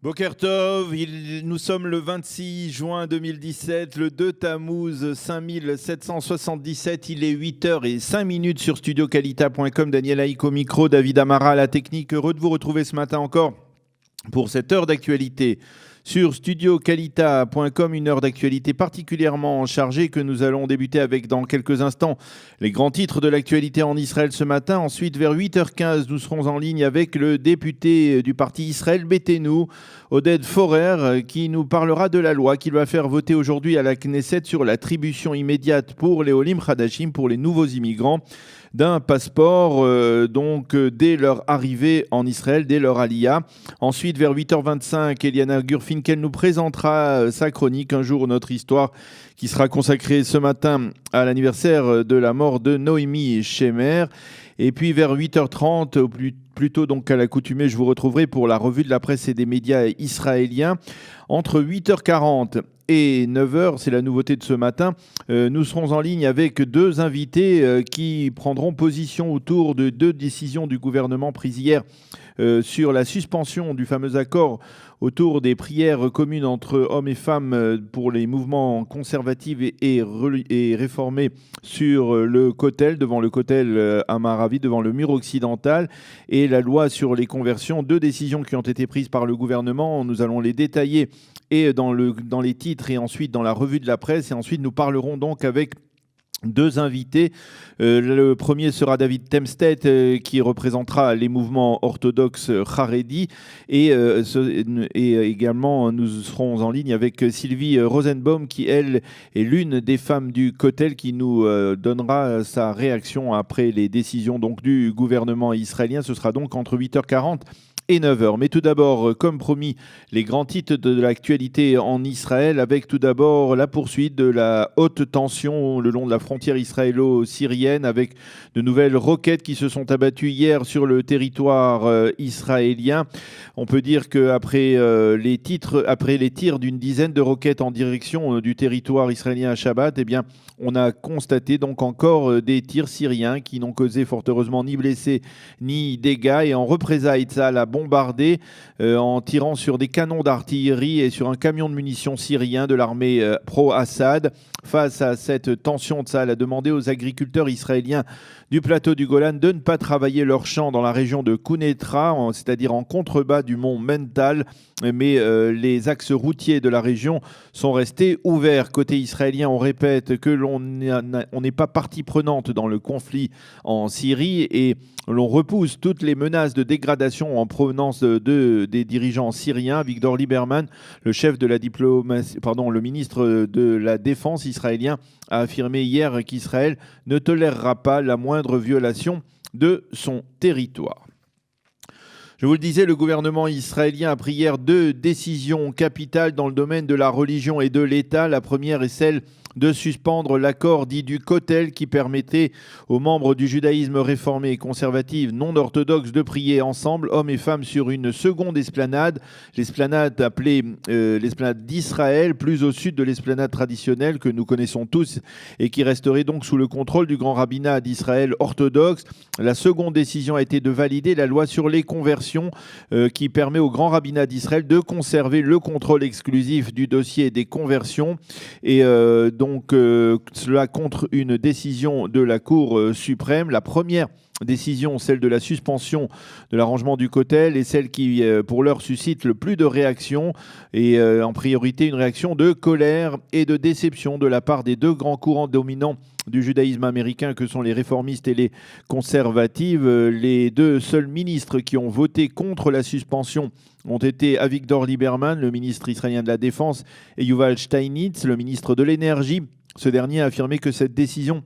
Boker Tov, nous sommes le 26 juin 2017, le 2 Tammuz 5777, il est 8h05 sur studiocalita.com, Daniel Haïk au micro, David Amara à la technique, heureux de vous retrouver ce matin encore pour cette heure d'actualité. Sur studiocalita.com, une heure d'actualité particulièrement chargée que nous allons débuter avec dans quelques instants les grands titres de l'actualité en Israël ce matin. Ensuite, vers 8h15, nous serons en ligne avec le député du parti Israël Beitenu, Oded Forer, qui nous parlera de la loi qu'il va faire voter aujourd'hui à la Knesset sur l'attribution immédiate pour les Olim Khadashim, pour les nouveaux immigrants, d'un passeport dès leur arrivée en Israël, dès leur aliyah. Ensuite, vers 8h25, Eliana Gurfinkel nous présentera sa chronique Un jour notre histoire, qui sera consacrée ce matin à l'anniversaire de la mort de Noémie Shemer. Et puis vers 8h30, plus tôt donc qu'à l'accoutumée, je vous retrouverai pour la revue de la presse et des médias israéliens. Entre 8h40 et 9h, c'est la nouveauté de ce matin, nous serons en ligne avec deux invités qui prendront position autour de deux décisions du gouvernement prises hier sur la suspension du fameux accord autour des prières communes entre hommes et femmes pour les mouvements conservatifs et réformés sur le Kotel, devant le Kotel à Maravi, devant le mur occidental, et la loi sur les conversions. Deux décisions qui ont été prises par le gouvernement. Nous allons les détailler et dans les titres et ensuite dans la revue de la presse. Et ensuite, nous parlerons donc avec deux invités. Le premier sera David Temstedt qui représentera les mouvements orthodoxes Haredi et également nous serons en ligne avec Sylvie Rosenbaum qui elle est l'une des femmes du Kotel qui nous donnera sa réaction après les décisions donc du gouvernement israélien. Ce sera donc entre 8h40 et 9h. Mais tout d'abord, comme promis, les grands titres de l'actualité en Israël, avec tout d'abord la poursuite de la haute tension le long de la frontière israélo-syrienne, avec de nouvelles roquettes qui se sont abattues hier sur le territoire israélien. On peut dire qu'après les tirs d'une dizaine de roquettes en direction du territoire israélien à Shabbat, eh bien, on a constaté donc encore des tirs syriens qui n'ont causé fort heureusement ni blessés ni dégâts. Et en représailles, Tsahal a bombardé en tirant sur des canons d'artillerie et sur un camion de munitions syrien de l'armée pro-Assad. Face à cette tension, Tsahal a demandé aux agriculteurs israéliens du plateau du Golan de ne pas travailler leurs champs dans la région de Kounetra, c'est-à-dire en contrebas du mont Mental, mais les axes routiers de la région sont restés ouverts. Côté israélien, on répète que l'on n'est pas partie prenante dans le conflit en Syrie et l'on repousse toutes les menaces de dégradation en provenance des dirigeants syriens. Victor Lieberman, le chef de la diplomatie, le ministre de la Défense israélien, a affirmé hier qu'Israël ne tolérera pas la moindre violation de son territoire. Je vous le disais, le gouvernement israélien a pris hier deux décisions capitales dans le domaine de la religion et de l'État. La première est celle de suspendre l'accord dit du Kotel qui permettait aux membres du judaïsme réformé et conservatif non orthodoxe de prier ensemble, hommes et femmes, sur une seconde esplanade, l'esplanade appelée l'esplanade d'Israël, plus au sud de l'esplanade traditionnelle que nous connaissons tous et qui resterait donc sous le contrôle du grand rabbinat d'Israël orthodoxe. La seconde décision a été de valider la loi sur les conversions qui permet au grand rabbinat d'Israël de conserver le contrôle exclusif du dossier des conversions et cela contre une décision de la Cour suprême. La première décision, celle de la suspension de l'arrangement du Kotel, est celle qui, pour l'heure, suscite le plus de réactions et en priorité une réaction de colère et de déception de la part des deux grands courants dominants du judaïsme américain que sont les réformistes et les conservatives. Les deux seuls ministres qui ont voté contre la suspension ont été Avigdor Lieberman, le ministre israélien de la Défense, et Yuval Steinitz, le ministre de l'Énergie. Ce dernier a affirmé que cette décision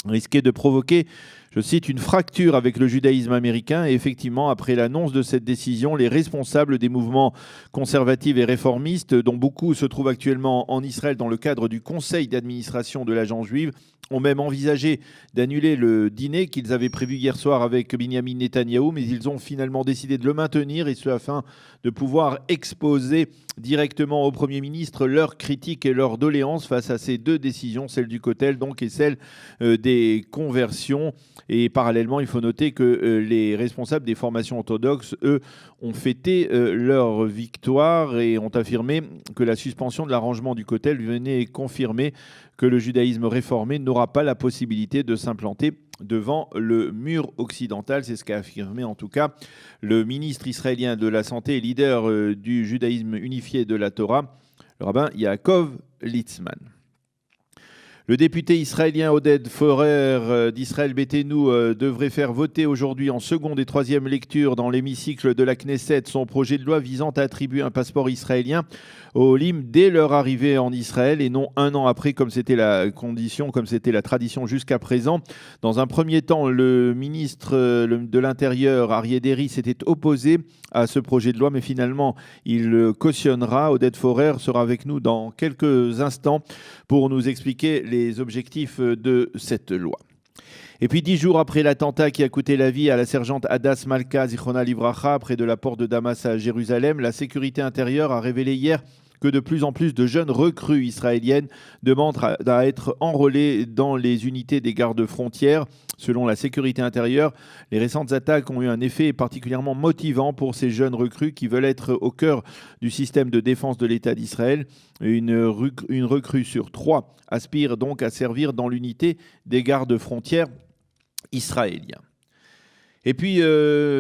risquait de provoquer, je cite, une fracture avec le judaïsme américain. Et effectivement, après l'annonce de cette décision, les responsables des mouvements conservatifs et réformistes, dont beaucoup se trouvent actuellement en Israël dans le cadre du conseil d'administration de l'agence juive, ont même envisagé d'annuler le dîner qu'ils avaient prévu hier soir avec Binyamin Netanyahou, mais ils ont finalement décidé de le maintenir, et ce afin de pouvoir exposer directement au Premier ministre leurs critiques et leurs doléances face à ces deux décisions, celle du Kotel donc et celle des conversions. Et parallèlement, il faut noter que les responsables des formations orthodoxes, eux, ont fêté leur victoire et ont affirmé que la suspension de l'arrangement du Kotel venait confirmer que le judaïsme réformé n'aura pas la possibilité de s'implanter devant le mur occidental. C'est ce qu'a affirmé en tout cas le ministre israélien de la Santé et leader du judaïsme unifié de la Torah, le rabbin Yaakov Litzman. Le député israélien Oded Forer d'Israël Beiteinu devrait faire voter aujourd'hui en seconde et troisième lecture dans l'hémicycle de la Knesset son projet de loi visant à attribuer un passeport israélien aux Olim dès leur arrivée en Israël et non un an après comme c'était la condition, comme c'était la tradition jusqu'à présent. Dans un premier temps, le ministre de l'Intérieur, Aryeh Deri, s'était opposé à ce projet de loi, mais finalement, il le cautionnera. Oded Forer sera avec nous dans quelques instants pour nous expliquer les objectifs de cette loi. Et puis 10 jours après l'attentat qui a coûté la vie à la sergente Hadas Malka Zichrona Livracha près de la porte de Damas à Jérusalem, la sécurité intérieure a révélé hier que de plus en plus de jeunes recrues israéliennes demandent à être enrôlées dans les unités des gardes-frontières. Selon la sécurité intérieure, les récentes attaques ont eu un effet particulièrement motivant pour ces jeunes recrues qui veulent être au cœur du système de défense de l'État d'Israël. Une recrue sur 3 aspire donc à servir dans l'unité des gardes-frontières israéliens. Et puis,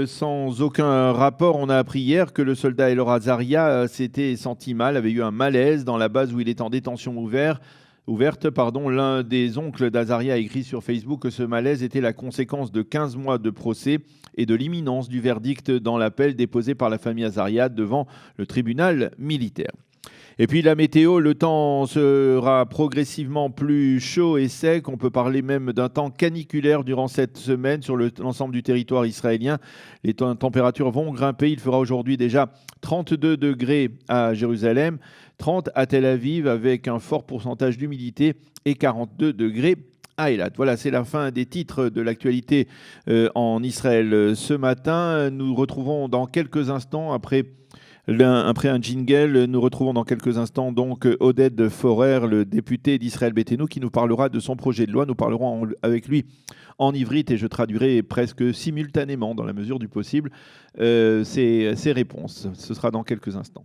sans aucun rapport, on a appris hier que le soldat Elor Azaria s'était senti mal, avait eu un malaise dans la base où il est en détention ouverte. L'un des oncles d'Azaria a écrit sur Facebook que ce malaise était la conséquence de 15 mois de procès et de l'imminence du verdict dans l'appel déposé par la famille Azaria devant le tribunal militaire. Et puis la météo, le temps sera progressivement plus chaud et sec. On peut parler même d'un temps caniculaire durant cette semaine sur l'ensemble du territoire israélien. Les températures vont grimper. Il fera aujourd'hui déjà 32 degrés à Jérusalem, 30 à Tel Aviv avec un fort pourcentage d'humidité et 42 degrés à Eilat. Voilà, c'est la fin des titres de l'actualité en Israël ce matin. Nous retrouvons dans quelques instants après un jingle, nous retrouvons dans quelques instants donc Oded Forer, le député d'Israël Beiteinu, qui nous parlera de son projet de loi. Nous parlerons avec lui en ivrite et je traduirai presque simultanément, dans la mesure du possible, ses réponses. Ce sera dans quelques instants.